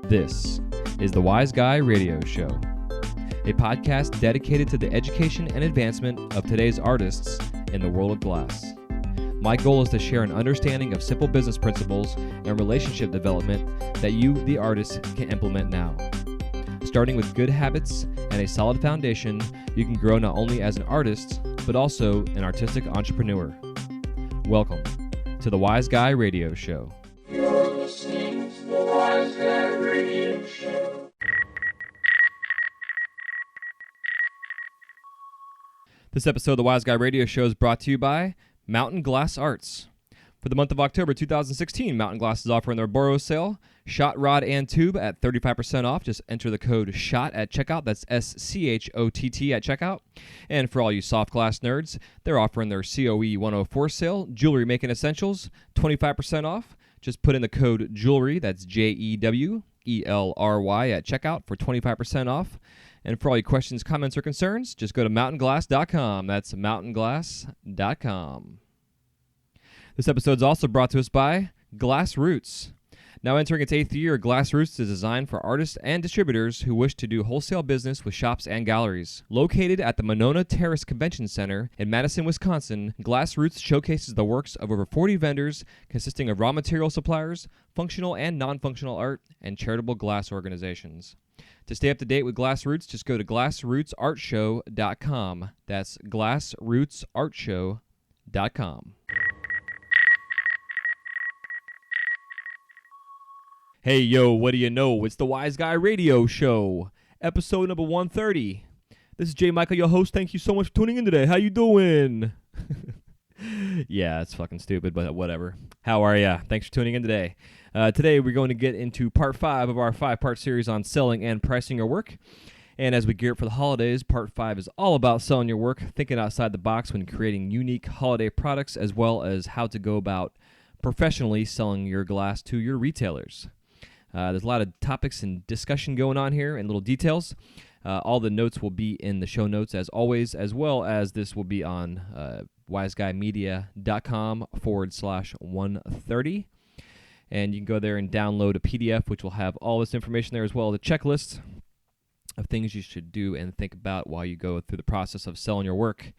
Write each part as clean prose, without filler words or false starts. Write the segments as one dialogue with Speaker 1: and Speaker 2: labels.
Speaker 1: This is the Wise Guy Radio Show, a podcast dedicated to the education and advancement of today's artists in the world of glass. My goal is to share an understanding of simple business principles and relationship development that you, the artist, can implement now. Starting with good habits and a solid foundation, you can grow not only as an artist, but also an artistic entrepreneur. Welcome to the Wise Guy Radio Show.
Speaker 2: You're listening to the Wise Guy Radio Show.
Speaker 1: This episode of the Wise Guy Radio Show is brought to you by Mountain Glass Arts. For the month of October 2016, Mountain Glass is offering their Boros sale, shot, rod, and tube at 35% off. Just enter the code SHOT at checkout. That's SCHOTT at checkout. And for all you soft glass nerds, they're offering their COE 104 sale, jewelry making essentials, 25% off. Just put in the code JEWELRY, that's JEWELRY at checkout for 25% off. And for all your questions, comments, or concerns, just go to mountainglass.com. That's mountainglass.com. This episode is also brought to us by Glass Roots. Now entering its 8th year, Glass Roots is designed for artists and distributors who wish to do wholesale business with shops and galleries. Located at the Monona Terrace Convention Center in Madison, Wisconsin, Glass Roots showcases the works of over 40 vendors consisting of raw material suppliers, functional and non-functional art, and charitable glass organizations. To stay up to date with Glass Roots, just go to glassrootsartshow.com. That's glassrootsartshow.com. Hey, yo, what do you know? It's the Wise Guy Radio Show, episode number 130. This is Jay Michael, your host. Thank you so much for tuning in today. How you doing? Yeah, it's fucking stupid, but whatever. How are ya? Thanks for tuning in today. Today, we're going to get into part 5 of our 5-part series on selling and pricing your work. And as we gear up for the holidays, part 5 is all about selling your work, thinking outside the box when creating unique holiday products, as well as how to go about professionally selling your glass to your retailers. There's a lot of topics and discussion going on here and little details. All the notes will be in the show notes as always, as well as this will be on wiseguymedia.com/130. And you can go there and download a PDF, which will have all this information there, as well as a checklist of things you should do and think about while you go through the process of selling your work.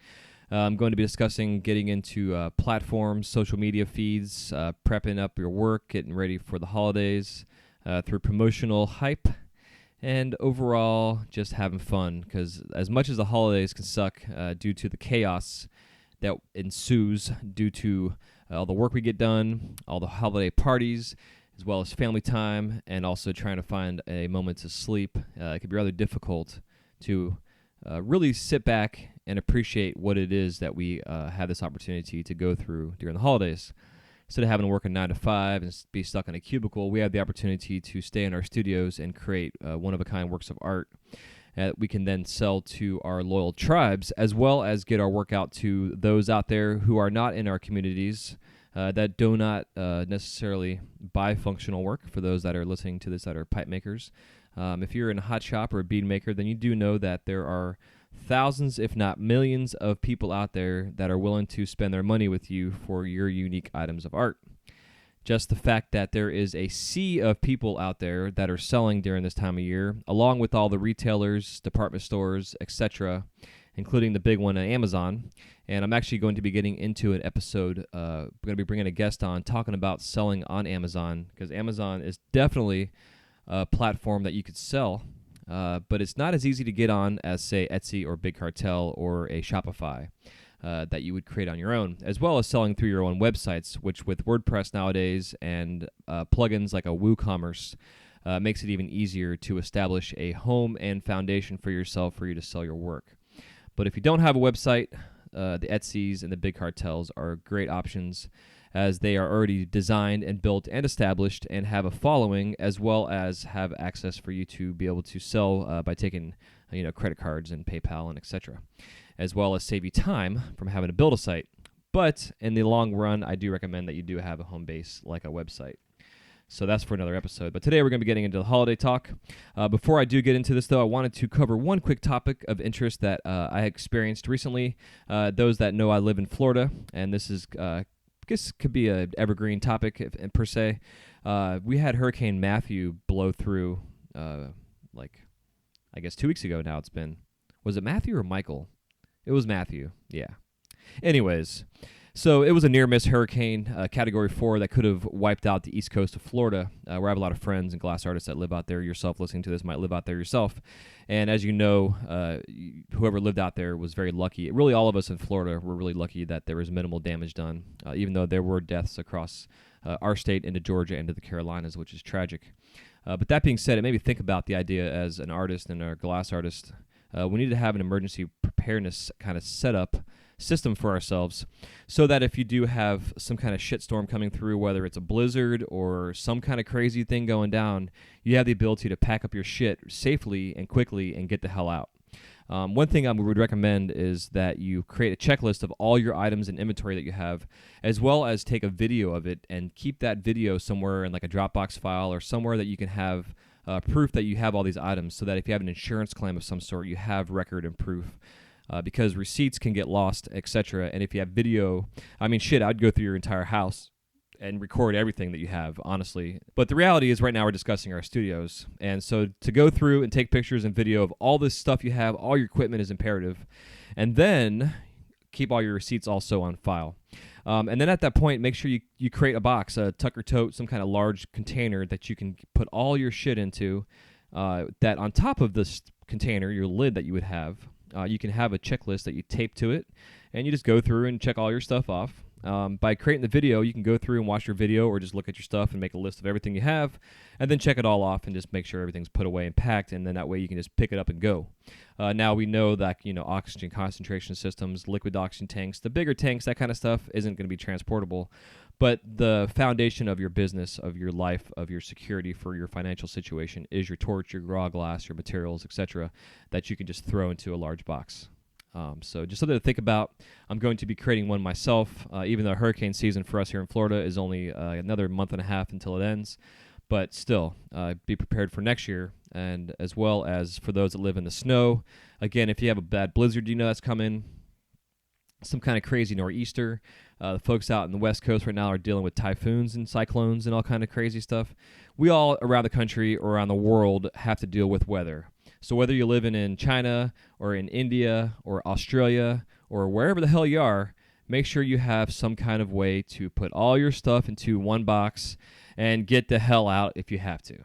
Speaker 1: I'm going to be discussing getting into platforms, social media feeds, prepping up your work, getting ready for the holidays, through promotional hype, and overall just having fun, because as much as the holidays can suck due to the chaos that ensues due to all the work we get done, all the holiday parties, as well as family time, and also trying to find a moment to sleep, it can be rather difficult to really sit back and appreciate what it is that we have this opportunity to go through during the holidays. Instead of having to work a 9 to 5 and be stuck in a cubicle, we have the opportunity to stay in our studios and create one-of-a-kind works of art that we can then sell to our loyal tribes, as well as get our work out to those out there who are not in our communities that do not necessarily buy functional work. For those that are listening to this that are pipe makers, if you're in a hot shop or a bead maker, then you do know that there are thousands, if not millions, of people out there that are willing to spend their money with you for your unique items of art. Just the fact that there is a sea of people out there that are selling during this time of year, along with all the retailers, department stores, etc., including the big one, Amazon. And I'm actually going to be getting into an episode, I'm going to be bringing a guest on talking about selling on Amazon, because Amazon is definitely a platform that you could sell. But it's not as easy to get on as, say, Etsy or Bigcartel or a Shopify that you would create on your own, as well as selling through your own websites, which with WordPress nowadays and plugins like a WooCommerce makes it even easier to establish a home and foundation for yourself for you to sell your work. But if you don't have a website, the Etsys and the Bigcartels are great options, as they are already designed and built and established and have a following, as well as have access for you to be able to sell by taking credit cards and PayPal and etc., as well as save you time from having to build a site. But in the long run, I do recommend that you do have a home base like a website. So that's for another episode. But today we're going to be getting into the holiday talk. Before I do get into this, though, I wanted to cover one quick topic of interest that I experienced recently. Those that know I live in Florida, and this is guess could be an evergreen topic per se. We had Hurricane Matthew blow through, I guess 2 weeks ago now it's been. Was it Matthew or Michael? It was Matthew, yeah. Anyways, so it was a near-miss hurricane, Category 4, that could have wiped out the east coast of Florida, where I have a lot of friends and glass artists that live out there. Yourself listening to this might live out there yourself. And as you know, whoever lived out there was very lucky. Really, all of us in Florida were really lucky that there was minimal damage done, even though there were deaths across our state into Georgia and to the Carolinas, which is tragic. But that being said, it made me think about the idea as an artist and a glass artist. We need to have an emergency preparedness kind of setup system for ourselves so that if you do have some kind of shitstorm coming through, whether it's a blizzard or some kind of crazy thing going down, you have the ability to pack up your shit safely and quickly and get the hell out. One thing I would recommend is that you create a checklist of all your items and inventory that you have, as well as take a video of it and keep that video somewhere in like a Dropbox file or somewhere that you can have proof that you have all these items, so that if you have an insurance claim of some sort, you have record and proof. Because receipts can get lost, etc. And if you have video, I'd go through your entire house and record everything that you have, honestly. But the reality is right now we're discussing our studios. And so to go through and take pictures and video of all this stuff you have, all your equipment is imperative. And then keep all your receipts also on file. And then at that point, make sure you create a box, a Tucker tote, some kind of large container that you can put all your shit into, that on top of this container, your lid that you would have, you can have a checklist that you tape to it, and you just go through and check all your stuff off. By creating the video, you can go through and watch your video or just look at your stuff and make a list of everything you have, and then check it all off and just make sure everything's put away and packed, and then that way you can just pick it up and go. Now we know that oxygen concentration systems, liquid oxygen tanks, the bigger tanks, that kind of stuff isn't going to be transportable, but the foundation of your business, of your life, of your security for your financial situation is your torch, your raw glass, your materials, etc., that you can just throw into a large box. So just something to think about. I'm going to be creating one myself, even though hurricane season for us here in Florida is only another month and a half until it ends. But still, be prepared for next year, and as well as for those that live in the snow. Again, if you have a bad blizzard that's coming, some kind of crazy nor'easter. The folks out in the West Coast right now are dealing with typhoons and cyclones and all kind of crazy stuff. We all around the country or around the world have to deal with weather. So whether you're living in China or in India or Australia or wherever the hell you are, make sure you have some kind of way to put all your stuff into one box and get the hell out if you have to.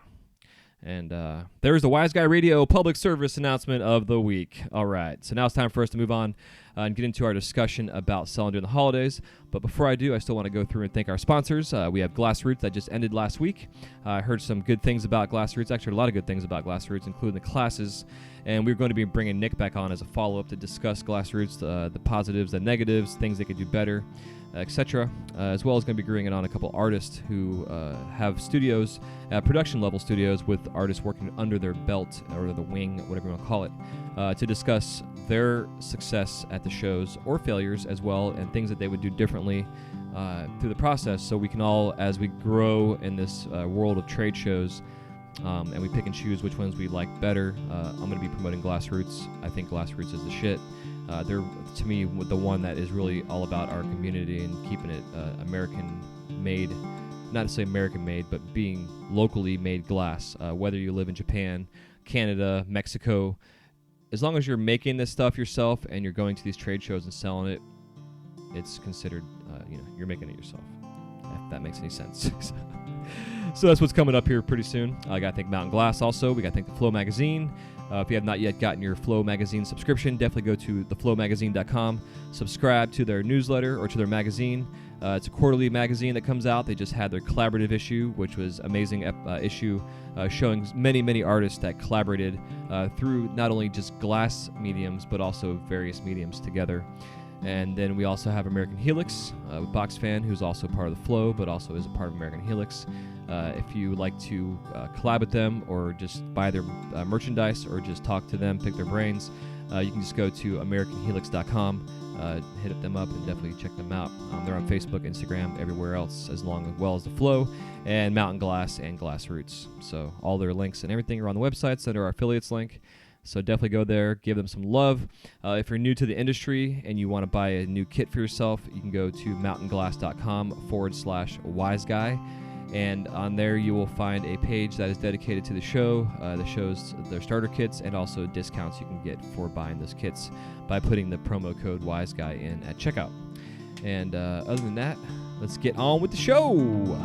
Speaker 1: And there's the Wise Guy Radio public service announcement of the week. All right, so now it's time for us to move on and get into our discussion about selling during the holidays. But before I do, I still want to go through and thank our sponsors. We have Glassroots that just ended last week. I heard some good things about Glassroots, actually a lot of good things about Glassroots, including the classes. And we're going to be bringing Nick back on as a follow-up to discuss Glassroots, the positives, the negatives, things they could do better, etc. As well as going to be bringing on a couple artists who have studios, production-level studios with artists working under their belt or the wing, whatever you want to call it, to discuss their success at the shows or failures as well, and things that they would do differently through the process, so we can all, as we grow in this world of trade shows, and we pick and choose which ones we like better. I'm going to be promoting Glassroots. I think Glassroots is the shit. They're, to me, the one that is really all about our community and keeping it American-made, not to say American-made, but being locally made glass. Whether you live in Japan, Canada, Mexico, as long as you're making this stuff yourself and you're going to these trade shows and selling it, it's considered, you're making it yourself, if that makes any sense. So that's what's coming up here pretty soon. I got to thank Mountain Glass also. We got to thank the Flow Magazine. If you have not yet gotten your Flow Magazine subscription, definitely go to theflowmagazine.com, subscribe to their newsletter or to their magazine. It's a quarterly magazine that comes out. They just had their collaborative issue, which was amazing issue, showing many, many artists that collaborated through not only just glass mediums, but also various mediums together. And then we also have American Helix with BoxFan, who's also part of the Flow, but also is a part of American Helix. If you like to collab with them or just buy their merchandise or just talk to them, pick their brains, you can just go to AmericanHelix.com, hit them up, and definitely check them out. They're on Facebook, Instagram, everywhere else, as well as the Flow and Mountain Glass and Glassroots. So all their links and everything are on the websites under our affiliates link. So definitely go there, give them some love. If you're new to the industry and you want to buy a new kit for yourself, you can go to mountainglass.com/wiseguy. And on there, you will find a page that is dedicated to the show, the show's their starter kits, and also discounts you can get for buying those kits by putting the promo code WiseGuy in at checkout. And other than that, let's get on with the show.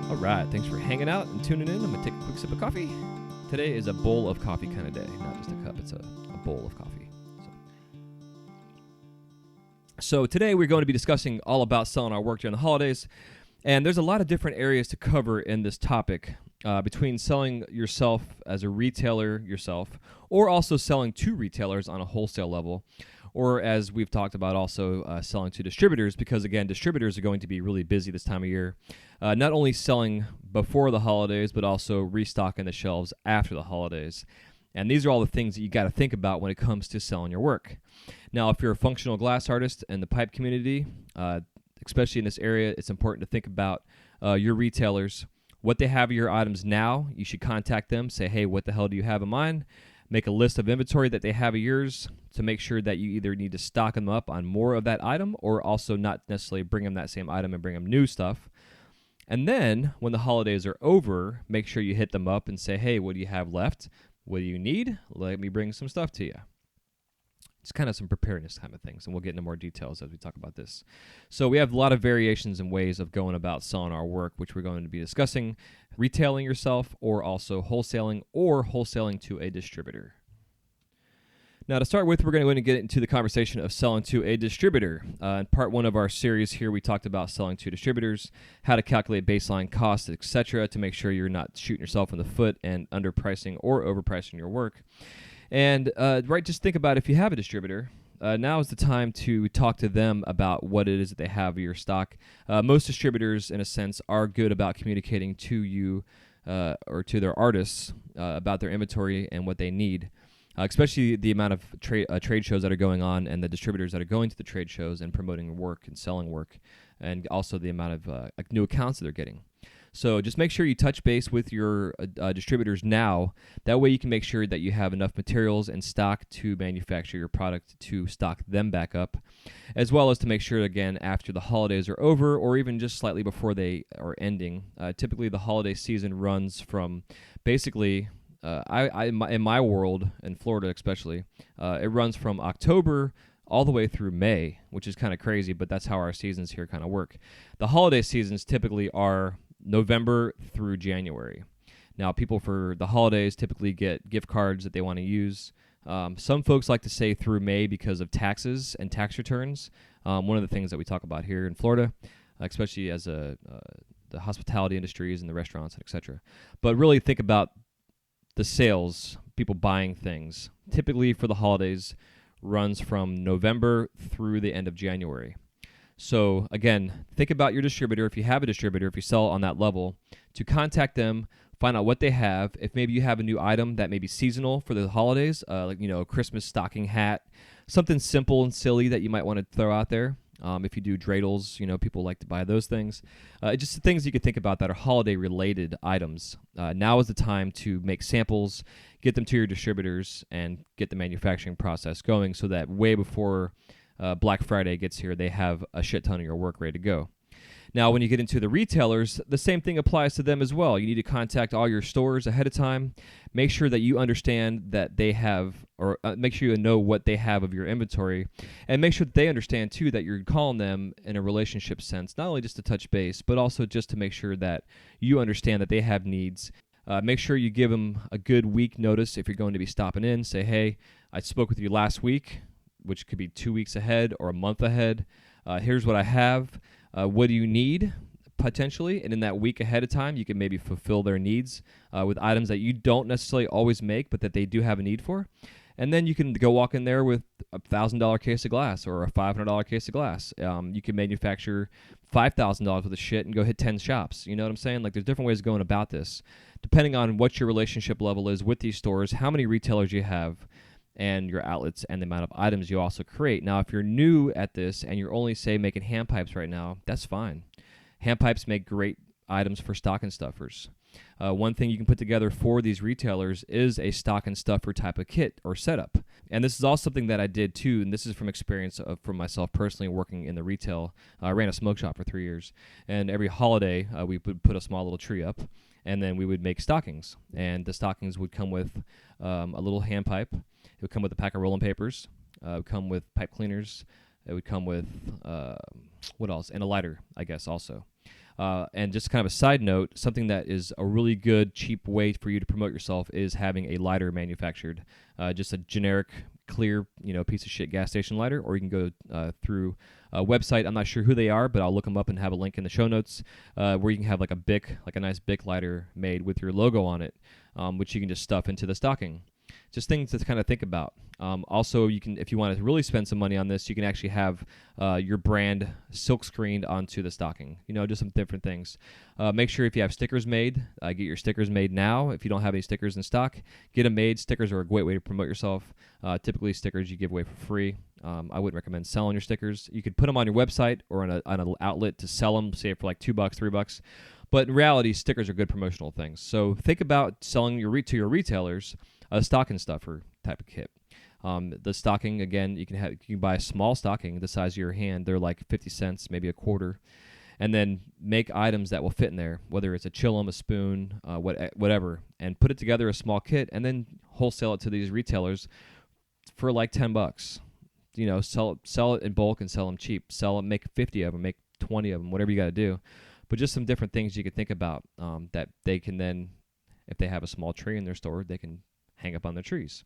Speaker 1: Alright, thanks for hanging out and tuning in. I'm going to take a quick sip of coffee. Today is a bowl of coffee kind of day, not just a cup, it's a bowl of coffee. So today we're going to be discussing all about selling our work during the holidays, and there's a lot of different areas to cover in this topic, between selling yourself as a retailer yourself, or also selling to retailers on a wholesale level, or as we've talked about also selling to distributors, because again, distributors are going to be really busy this time of year, not only selling before the holidays, but also restocking the shelves after the holidays. And these are all the things that you got to think about when it comes to selling your work. Now, if you're a functional glass artist in the pipe community, especially in this area, it's important to think about your retailers, what they have of your items now. You should contact them, say, hey, what the hell do you have in mind? Make a list of inventory that they have of yours to make sure that you either need to stock them up on more of that item or also not necessarily bring them that same item and bring them new stuff. And then when the holidays are over, make sure you hit them up and say, hey, what do you have left? What do you need? Let me bring some stuff to you. It's kind of some preparedness kind of things, and we'll get into more details as we talk about this. So we have a lot of variations and ways of going about selling our work, which we're going to be discussing, retailing yourself or also wholesaling or wholesaling to a distributor. Now, to start with, we're going to get into the conversation of selling to a distributor. In part one of our series here, we talked about selling to distributors, how to calculate baseline costs, etc., to make sure you're not shooting yourself in the foot and underpricing or overpricing your work. And just think about if you have a distributor, now is the time to talk to them about what it is that they have of your stock. Most distributors, in a sense, are good about communicating to you or to their artists about their inventory and what they need. Especially the amount of trade shows that are going on and the distributors that are going to the trade shows and promoting work and selling work, and also the amount of new accounts that they're getting. So just make sure you touch base with your distributors now. That way you can make sure that you have enough materials and stock to manufacture your product to stock them back up, as well as to make sure, again, after the holidays are over or even just slightly before they are ending. Typically the holiday season runs from basically... in my world, in Florida especially, it runs from October all the way through May, which is kind of crazy, but that's how our seasons here kind of work. The holiday seasons typically are November through January. Now, people for the holidays typically get gift cards that they want to use. Some folks like to say through May because of taxes and tax returns. One of the things that we talk about here in Florida, especially as the hospitality industries and the restaurants, etc. But really think about the sales, people buying things, typically for the holidays, runs from November through the end of January. So again, think about your distributor. If you have a distributor, if you sell on that level, to contact them, find out what they have. If maybe you have a new item that may be seasonal for the holidays, like a Christmas stocking hat, something simple and silly that you might want to throw out there. If you do dreidels, people like to buy those things. Just things you can think about that are holiday-related items. Now is the time to make samples, get them to your distributors, and get the manufacturing process going so that way before Black Friday gets here, they have a shit ton of your work ready to go. Now, when you get into the retailers, the same thing applies to them as well. You need to contact all your stores ahead of time. Make sure that you understand that they have, or make sure you know what they have of your inventory, and make sure that they understand, too, that you're calling them in a relationship sense, not only just to touch base, but also just to make sure that you understand that they have needs. Make sure you give them a good week notice if you're going to be stopping in. Say, hey, I spoke with you last week, which could be 2 weeks ahead or a month ahead. Here's what I have. What do you need, potentially? And in that week ahead of time, you can maybe fulfill their needs with items that you don't necessarily always make, but that they do have a need for. And then you can go walk in there with a $1,000 case of glass or a $500 case of glass. You can manufacture $5,000 worth of shit and go hit 10 shops. You know what I'm saying? Like, there's different ways of going about this. Depending on what your relationship level is with these stores, how many retailers you have, and your outlets and the amount of items you also create. Now, if you're new at this and you're only, say, making hand pipes right now, that's fine. Hand pipes make great items for stocking stuffers. One thing you can put together for these retailers is a stocking stuffer type of kit or setup. And this is also something that I did too, and this is from experience from myself personally working in the retail. I ran a smoke shop for 3 years, and every holiday we would put a small little tree up, and then we would make stockings. And the stockings would come with a little hand pipe. It would come with a pack of rolling papers. It would come with pipe cleaners. It would come with, what else? And a lighter, I guess, also. And just kind of a side note, something that is a really good, cheap way for you to promote yourself is having a lighter manufactured. Just a generic, clear, piece of shit gas station lighter, or you can go through a website. I'm not sure who they are, but I'll look them up and have a link in the show notes where you can have like a nice Bic lighter made with your logo on it, which you can just stuff into the stocking. Just things to kind of think about. Also, you can, if you want to really spend some money on this, you can actually have your brand silk screened onto the stocking. Just some different things. Make sure if you have stickers made, get your stickers made now. If you don't have any stickers in stock, get them made. Stickers are a great way to promote yourself. Typically, stickers you give away for free. I wouldn't recommend selling your stickers. You could put them on your website or on an outlet to sell them, say for like $2, $3. But in reality, stickers are good promotional things. So think about selling to your retailers a stocking stuffer type of kit. The stocking, again, you can buy a small stocking the size of your hand. They're like 50 cents, maybe a quarter. And then make items that will fit in there, whether it's a chillum, a spoon, whatever, and put it together a small kit, and then wholesale it to these retailers for like $10. Sell it in bulk and sell them cheap. Make 50 of them, make 20 of them, whatever you got to do. But just some different things you could think about that they can then, if they have a small tree in their store, they can hang up on their trees.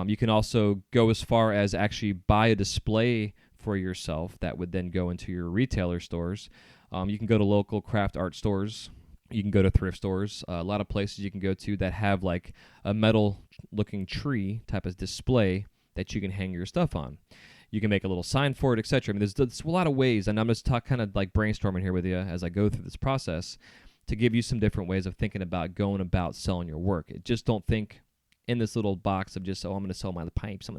Speaker 1: You can also go as far as actually buy a display for yourself that would then go into your retailer stores. You can go to local craft art stores. You can go to thrift stores. A lot of places you can go to that have like a metal-looking tree type of display that you can hang your stuff on. You can make a little sign for it, etc. I mean, there's a lot of ways, and I'm just kind of like brainstorming here with you as I go through this process to give you some different ways of thinking about going about selling your work. Just don't think in this little box of just, I'm going to sell my pipes.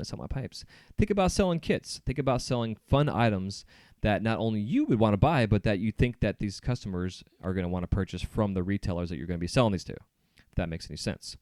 Speaker 1: Think about selling kits. Think about selling fun items that not only you would want to buy, but that you think that these customers are going to want to purchase from the retailers that you're going to be selling these to, if that makes any sense.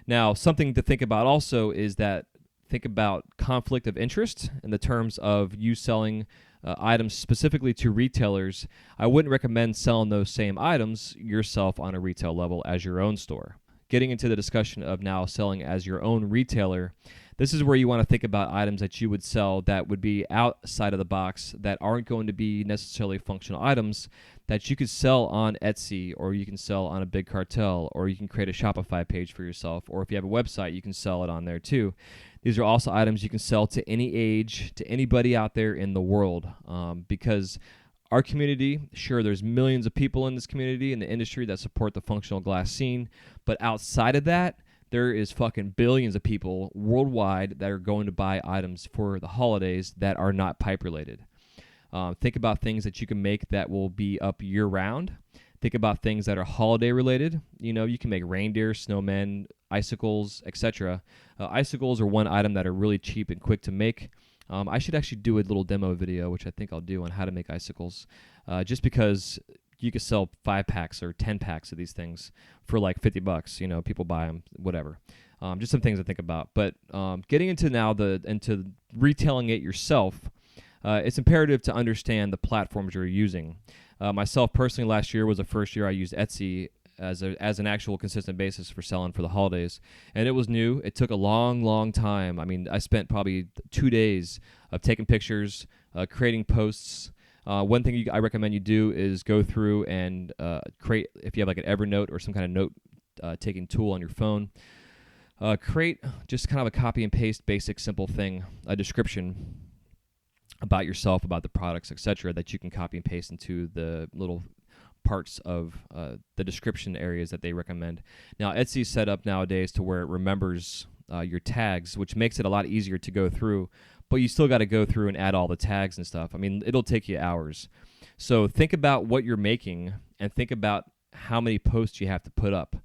Speaker 1: Now, something to think about also is that think about conflict of interest in the terms of you selling items specifically to retailers. I wouldn't recommend selling those same items yourself on a retail level as your own store. Getting into the discussion of now selling as your own retailer, this is where you want to think about items that you would sell that would be outside of the box, that aren't going to be necessarily functional items that you could sell on Etsy, or you can sell on a Bigcartel, or you can create a Shopify page for yourself, or if you have a website, you can sell it on there too. These are also items you can sell to any age, to anybody out there in the world, because our community, sure, there's millions of people in this community, in the industry, that support the functional glass scene, but outside of that, there is fucking billions of people worldwide that are going to buy items for the holidays that are not pipe related. Think about things that you can make that will be up year round. Think about things that are holiday related. You can make reindeer, snowmen, icicles, etc. Icicles are one item that are really cheap and quick to make. I should actually do a little demo video, which I think I'll do, on how to make icicles, just because you could sell 5-packs or 10-packs of these things for like $50. People buy them, whatever. Just some things to think about. But getting into now into retailing it yourself, it's imperative to understand the platforms you're using. Myself personally, last year was the first year I used Etsy as an actual consistent basis for selling for the holidays, and it was new. It took a long time. I mean, I spent probably 2 days of taking pictures, creating posts. One thing I recommend you do is go through and create, if you have like an Evernote or some kind of note taking tool on your phone, create just kind of a copy and paste basic simple thing, a description about yourself, about the products, etc., that you can copy and paste into the little parts of the description areas that they recommend. Now, Etsy's set up nowadays to where it remembers your tags, which makes it a lot easier to go through, but you still got to go through and add all the tags and stuff. I mean, it'll take you hours. So think about what you're making and think about how many posts you have to put up.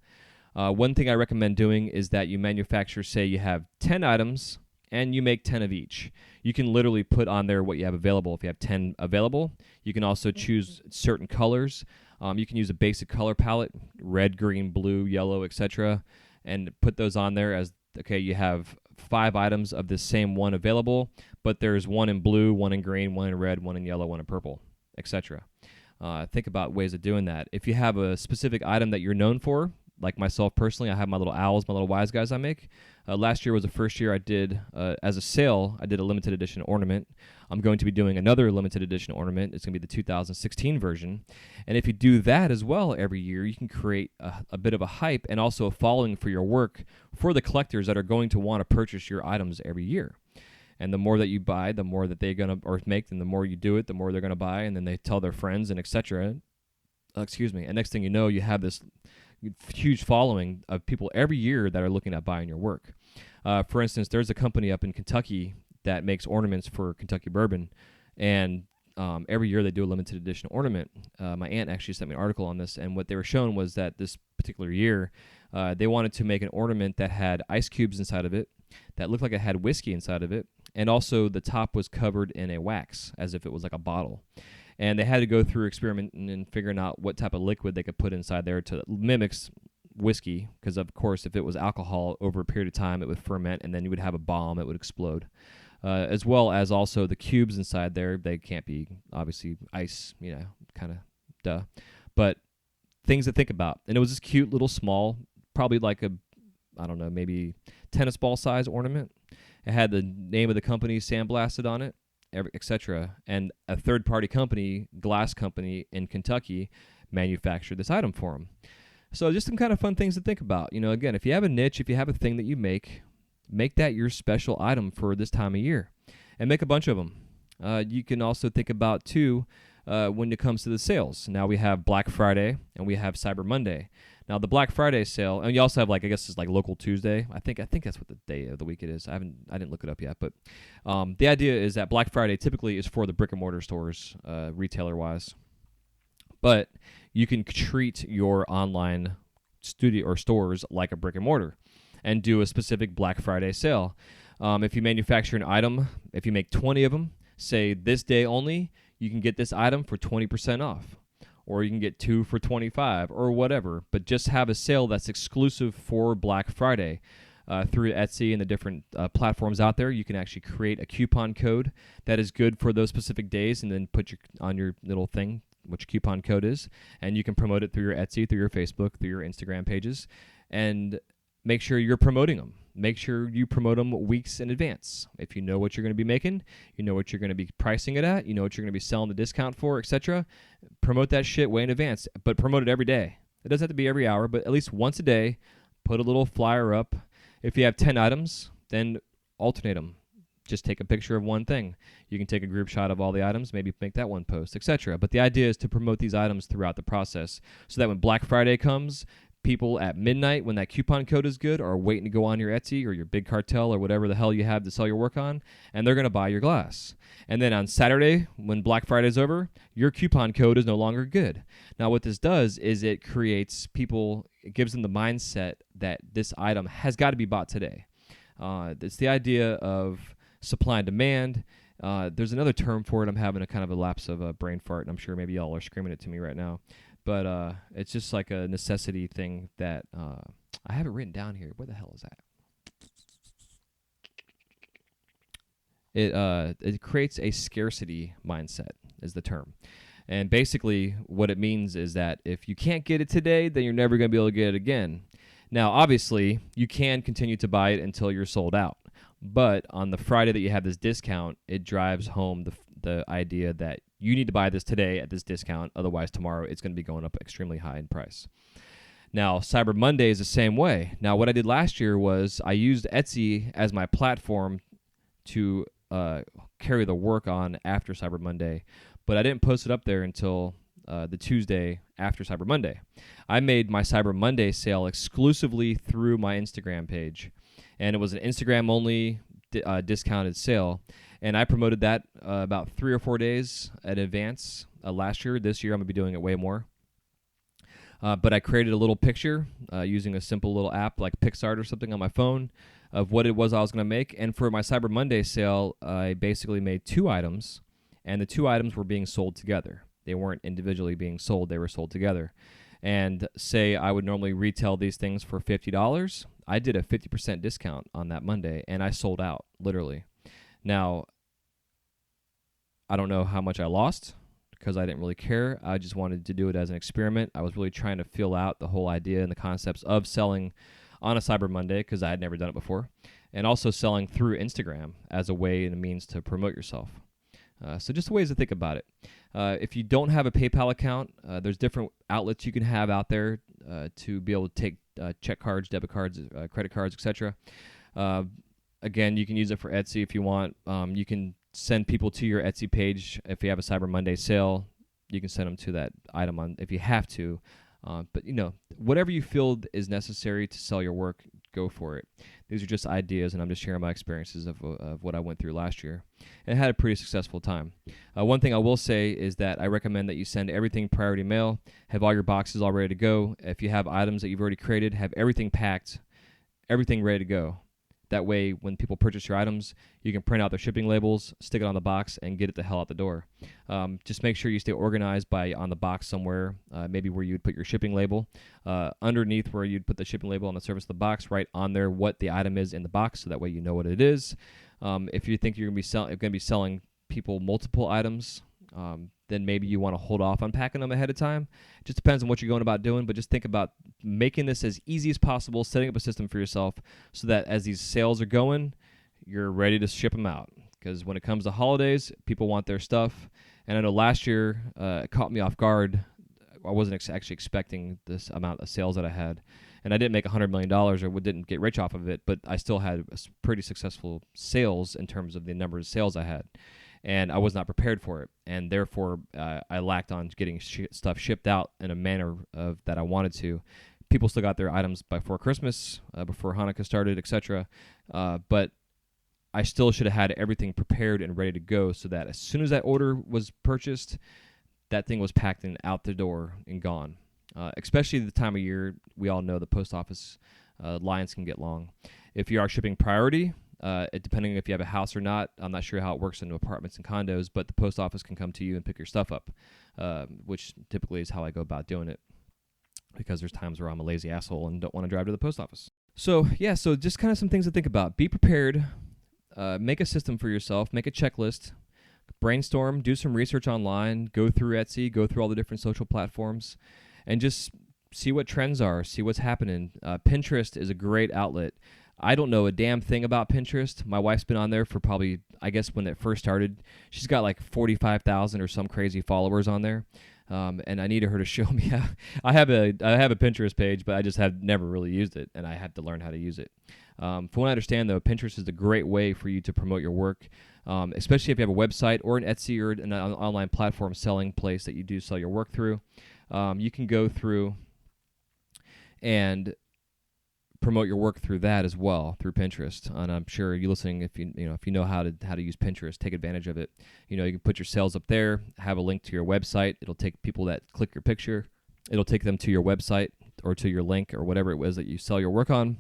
Speaker 1: One thing I recommend doing is that you manufacture, say you have 10 items and you make 10 of each. You can literally put on there what you have available. If you have 10 available, you can also choose certain colors. You can use a basic color palette, red, green, blue, yellow, etc., and put those on there as, okay, you have 5 items of the same one available, but there's one in blue, one in green, one in red, one in yellow, one in purple, etc. Think about ways of doing that. If you have a specific item that you're known for, like myself personally, I have my little owls, my little wise guys I make. Last year was the first year I did, as a sale, I did a limited edition ornament. I'm going to be doing another limited edition ornament. It's going to be the 2016 version. And if you do that as well every year, you can create a bit of a hype and also a following for your work for the collectors that are going to want to purchase your items every year. And the more that you buy, the more that they're going to make, and the more you do it, the more they're going to buy, and then they tell their friends and etc. And next thing you know, you have this huge following of people every year that are looking at buying your work. For instance, there's a company up in Kentucky that makes ornaments for Kentucky bourbon, and every year they do a limited edition ornament. My aunt actually sent me an article on this, and what they were shown was that this particular year, they wanted to make an ornament that had ice cubes inside of it, that looked like it had whiskey inside of it, and also the top was covered in a wax, as if it was like a bottle. And they had to go through experimenting and figuring out what type of liquid they could put inside there to mimic whiskey, because of course if it was alcohol over a period of time it would ferment and then you would have a bomb, it would explode. As well as also the cubes inside there, they can't be obviously ice, kind of duh. But things to think about. And it was this cute little small, probably like maybe tennis ball size ornament. It had the name of the company sandblasted on it, etc. And a third-party company, glass company in Kentucky, manufactured this item for them. So just some kind of fun things to think about. Again, if you have a niche, if you have a thing that you make that your special item for this time of year, and make a bunch of them. You can also think about, too, when it comes to the sales. Now we have Black Friday, and we have Cyber Monday. Now, the Black Friday sale, and you also have, it's like Local Tuesday. I think that's what the day of the week it is. I didn't look it up yet. But the idea is that Black Friday typically is for the brick-and-mortar stores, retailer-wise. But you can treat your online studio or stores like a brick-and-mortar and do a specific Black Friday sale. If you manufacture an item, if you make 20 of them, say this day only, you can get this item for 20% off. Or you can get 2 for $25 or whatever, but just have a sale that's exclusive for Black Friday. Through Etsy and the different platforms out there, you can actually create a coupon code that is good for those specific days and then put on your little thing which coupon code is, and you can promote it through your Etsy, through your Facebook, through your Instagram pages, and make sure you're promoting them. Make sure you promote them weeks in advance. If you know what you're going to be making, you know what you're going to be pricing it at, you know what you're going to be selling the discount for, etc. Promote that shit way in advance, but promote it every day. It doesn't have to be every hour, but at least once a day, put a little flyer up. If you have 10 items, then alternate them. Just take a picture of one thing. You can take a group shot of all the items, maybe make that one post, etc. But the idea is to promote these items throughout the process so that when Black Friday comes, people at midnight, when that coupon code is good, are waiting to go on your Etsy or your Bigcartel or whatever the hell you have to sell your work on, and they're going to buy your glass. And then on Saturday, when Black Friday is over, your coupon code is no longer good. Now, what this does is it creates people, it gives them the mindset that this item has got to be bought today. It's the idea of supply and demand. There's another term for it. I'm having a kind of a lapse of a brain fart, and I'm sure maybe y'all are screaming it to me right now. But it's just like a necessity thing that I have it written down here. Where the hell is that? It creates a scarcity mindset is the term. And basically what it means is that if you can't get it today, then you're never going to be able to get it again. Now, obviously, you can continue to buy it until you're sold out. But on the Friday that you have this discount, it drives home the idea that you need to buy this today at this discount. Otherwise, tomorrow it's going to be going up extremely high in price. Now, Cyber Monday is the same way. Now, what I did last year was I used Etsy as my platform to carry the work on after Cyber Monday, but I didn't post it up there until the Tuesday after Cyber Monday. I made my Cyber Monday sale exclusively through my Instagram page, and it was an Instagram-only discounted sale, and I promoted that about 3 or 4 days in advance last year. This year, I'm going to be doing it way more. But I created a little picture using a simple little app like PixArt or something on my phone of what it was I was going to make. And for my Cyber Monday sale, I basically made 2 items, and the 2 items were being sold together. They weren't individually being sold, they were sold together. And say I would normally retail these things for $50. I did a 50% discount on that Monday, and I sold out, literally. Now, I don't know how much I lost because I didn't really care. I just wanted to do it as an experiment. I was really trying to feel out the whole idea and the concepts of selling on a Cyber Monday because I had never done it before, and also selling through Instagram as a way and a means to promote yourself. So just ways to think about it. If you don't have a PayPal account, there's different outlets you can have out there to be able to take check cards, debit cards, credit cards, etc. Again, you can use it for Etsy if you want. You can send people to your Etsy page if you have a Cyber Monday sale. You can send them to that item on if you have to. But whatever you feel is necessary to sell your work, go for it. These are just ideas, and I'm just sharing my experiences of what I went through last year. And I had a pretty successful time. One thing I will say is that I recommend that you send everything priority mail, have all your boxes all ready to go. If you have items that you've already created, have everything packed, everything ready to go. That way, when people purchase your items, you can print out their shipping labels, stick it on the box, and get it the hell out the door. Just make sure you stay organized by on the box somewhere, maybe where you'd put your shipping label. Underneath where you'd put the shipping label on the surface of the box, right on there what the item is in the box, so that way you know what it is. If you think you're going to be selling people multiple items, then maybe you want to hold off on packing them ahead of time. It just depends on what you're going about doing, but just think about making this as easy as possible, setting up a system for yourself so that as these sales are going, you're ready to ship them out. Because when it comes to holidays, people want their stuff. And I know last year it caught me off guard. I wasn't actually expecting this amount of sales that I had. And I didn't make $100 million or didn't get rich off of it, but I still had pretty successful sales in terms of the number of sales I had. And I was not prepared for it, and therefore I lacked on getting stuff shipped out in a manner that I wanted to. People still got their items before Christmas, before Hanukkah started, etc. But I still should have had everything prepared and ready to go so that as soon as that order was purchased, that thing was packed and out the door and gone. Especially the time of year, we all know the post office lines can get long. If you are shipping priority, depending if you have a house or not, I'm not sure how it works in apartments and condos, but the post office can come to you and pick your stuff up, which typically is how I go about doing it, because there's times where I'm a lazy asshole and don't want to drive to the post office. So just kind of some things to think about. Be prepared. Make a system for yourself. Make a checklist. Brainstorm. Do some research online. Go through Etsy. Go through all the different social platforms, and just see what trends are. See what's happening. Pinterest is a great outlet. I don't know a damn thing about Pinterest. My wife's been on there for probably, I guess when it first started, she's got like 45,000 or some crazy followers on there. And I needed her to show me how. I have a Pinterest page, but I just have never really used it, and I have to learn how to use it. From what I understand, though, Pinterest is a great way for you to promote your work, especially if you have a website or an Etsy or an online platform selling place that you do sell your work through. You can go through and promote your work through that as well, through Pinterest. And I'm sure you listening, if you know how to use Pinterest, take advantage of it. You can put your sales up there, have a link to your website. It'll take people that click your picture, it'll take them to your website or to your link or whatever it was that you sell your work on.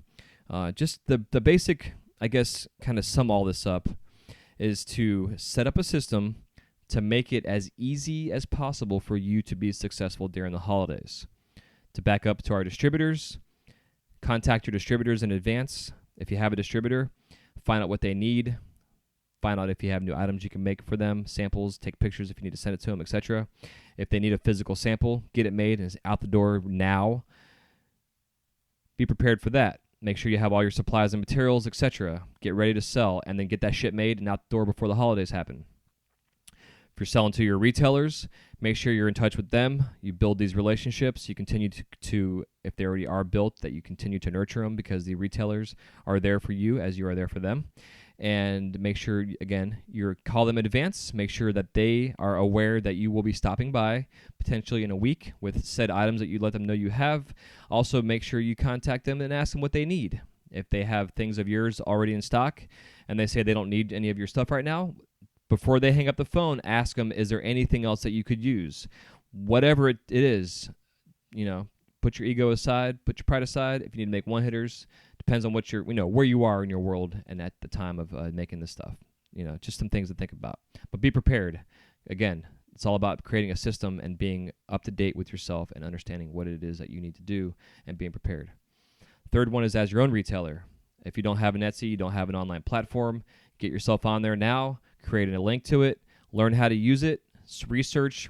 Speaker 1: Just the basic, I guess, kind of sum all this up is to set up a system to make it as easy as possible for you to be successful during the holidays. To back up to our distributors, contact your distributors in advance. If you have a distributor, find out what they need. Find out if you have new items you can make for them, samples, take pictures if you need to send it to them, etc. If they need a physical sample, get it made and it's out the door now. Be prepared for that. Make sure you have all your supplies and materials, etc. Get ready to sell, and then get that shit made and out the door before the holidays happen. If you're selling to your retailers, make sure you're in touch with them. You build these relationships. You continue to, if they already are built, that you continue to nurture them, because the retailers are there for you as you are there for them. And make sure, again, you call them in advance. Make sure that they are aware that you will be stopping by potentially in a week with said items that you let them know you have. Also, make sure you contact them and ask them what they need. If they have things of yours already in stock and they say they don't need any of your stuff right now, before they hang up the phone, ask them, is there anything else that you could use? Whatever it is, put your ego aside, put your pride aside. If you need to make one-hitters, depends on what where you are in your world and at the time of making this stuff. Just some things to think about. But be prepared. Again, it's all about creating a system and being up to date with yourself and understanding what it is that you need to do and being prepared. Third one is as your own retailer. If you don't have an Etsy, you don't have an online platform, get yourself on there now, create a link to it, learn how to use it, research.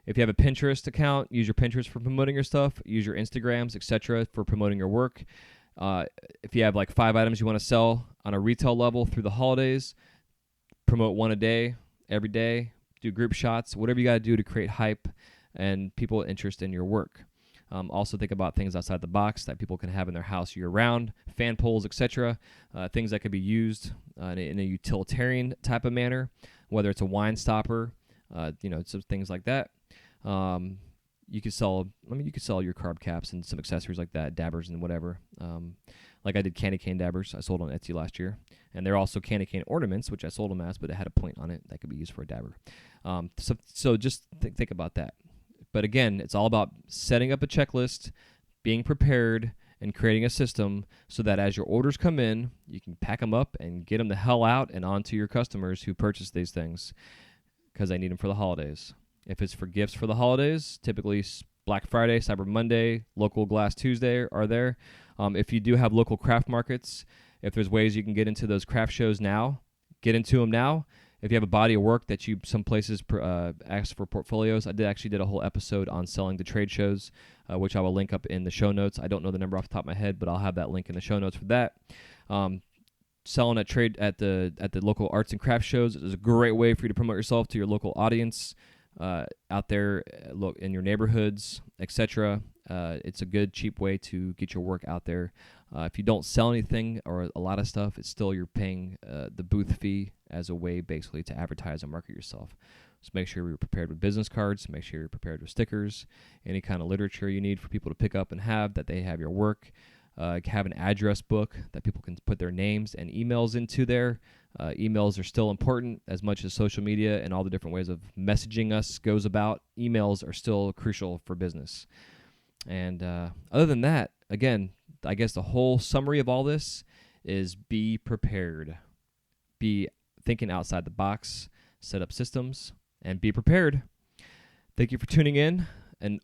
Speaker 1: If you have a Pinterest account, use your Pinterest for promoting your stuff, use your Instagrams, etc. for promoting your work. If you have like 5 items you want to sell on a retail level through the holidays, promote one a day, every day, do group shots, whatever you got to do to create hype and people interest in your work. Also think about things outside the box that people can have in their house year-round, fan poles, etc., things that could be used in a utilitarian type of manner, whether it's a wine stopper, some things like that. You could sell your carb caps and some accessories like that, dabbers and whatever. Like I did candy cane dabbers I sold on Etsy last year. And they're also candy cane ornaments, which I sold them as, but it had a point on it that could be used for a dabber. So just think about that. But again, it's all about setting up a checklist, being prepared, and creating a system so that as your orders come in, you can pack them up and get them the hell out and onto your customers who purchase these things because they need them for the holidays. If it's for gifts for the holidays, typically Black Friday, Cyber Monday, local Glass Tuesday are there. If you do have local craft markets, if there's ways you can get into those craft shows now, get into them now. If you have a body of work that some places ask for portfolios, I did a whole episode on selling to trade shows, which I will link up in the show notes. I don't know the number off the top of my head, but I'll have that link in the show notes for that. Selling at the local arts and craft shows is a great way for you to promote yourself to your local audience out there, look in your neighborhoods, etc. It's a good, cheap way to get your work out there. If you don't sell anything or a lot of stuff, it's still you're paying the booth fee as a way basically to advertise and market yourself. So make sure you're prepared with business cards. Make sure you're prepared with stickers, any kind of literature you need for people to pick up and have that they have your work. Have an address book that people can put their names and emails into there. Emails are still important as much as social media and all the different ways of messaging us goes about. Emails are still crucial for business. And other than that, again, I guess the whole summary of all this is be prepared. Be thinking outside the box, set up systems, and be prepared. Thank you for tuning in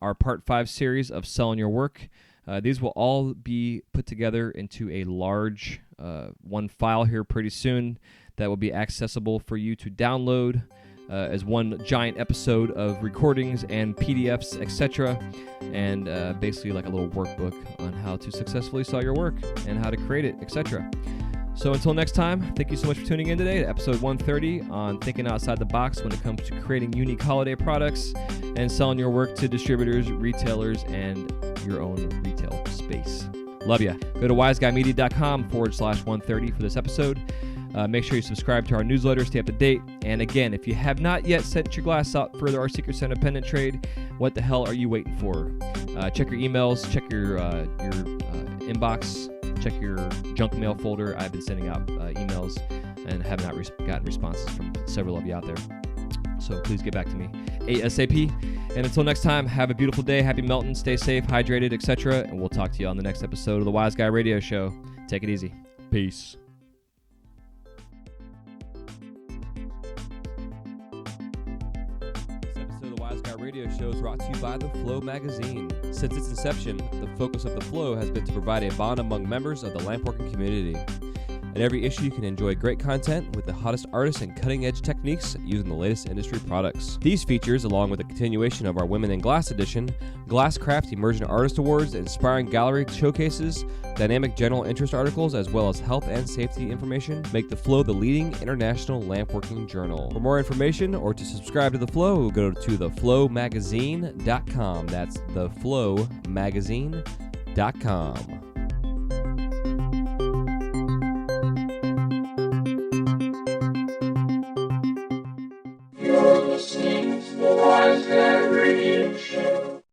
Speaker 1: our Part 5 series of Selling Your Work. These will all be put together into a large one file here pretty soon that will be accessible for you to download as one giant episode of recordings and PDFs, etc. And basically like a little workbook on how to successfully sell your work and how to create it, etc. So until next time, thank you so much for tuning in today to episode 130 on thinking outside the box when it comes to creating unique holiday products and selling your work to distributors, retailers, and your own retail space. Love ya. Go to wiseguymedia.com/130 for this episode. Make sure you subscribe to our newsletter, stay up to date. And again, if you have not yet sent your glass out for our Secret Santa pendant trade, what the hell are you waiting for? Check your emails, check your inbox, check your junk mail folder. I've been sending out emails and have not gotten responses from several of you out there. So please get back to me ASAP. And until next time, have a beautiful day. Happy melting. Stay safe, hydrated, etc. And we'll talk to you on the next episode of the Wise Guy Radio Show. Take it easy. Peace. Radio show is brought to you by The Flow magazine. Since its inception, the focus of The Flow has been to provide a bond among members of the lampworking community. In every issue, you can enjoy great content with the hottest artists and cutting-edge techniques using the latest industry products. These features, along with a continuation of our Women in Glass edition, Glasscraft Emerging Artist Awards, inspiring gallery showcases, dynamic general interest articles, as well as health and safety information, make The Flow the leading international lampworking journal. For more information or to subscribe to The Flow, go to theflowmagazine.com. That's theflowmagazine.com.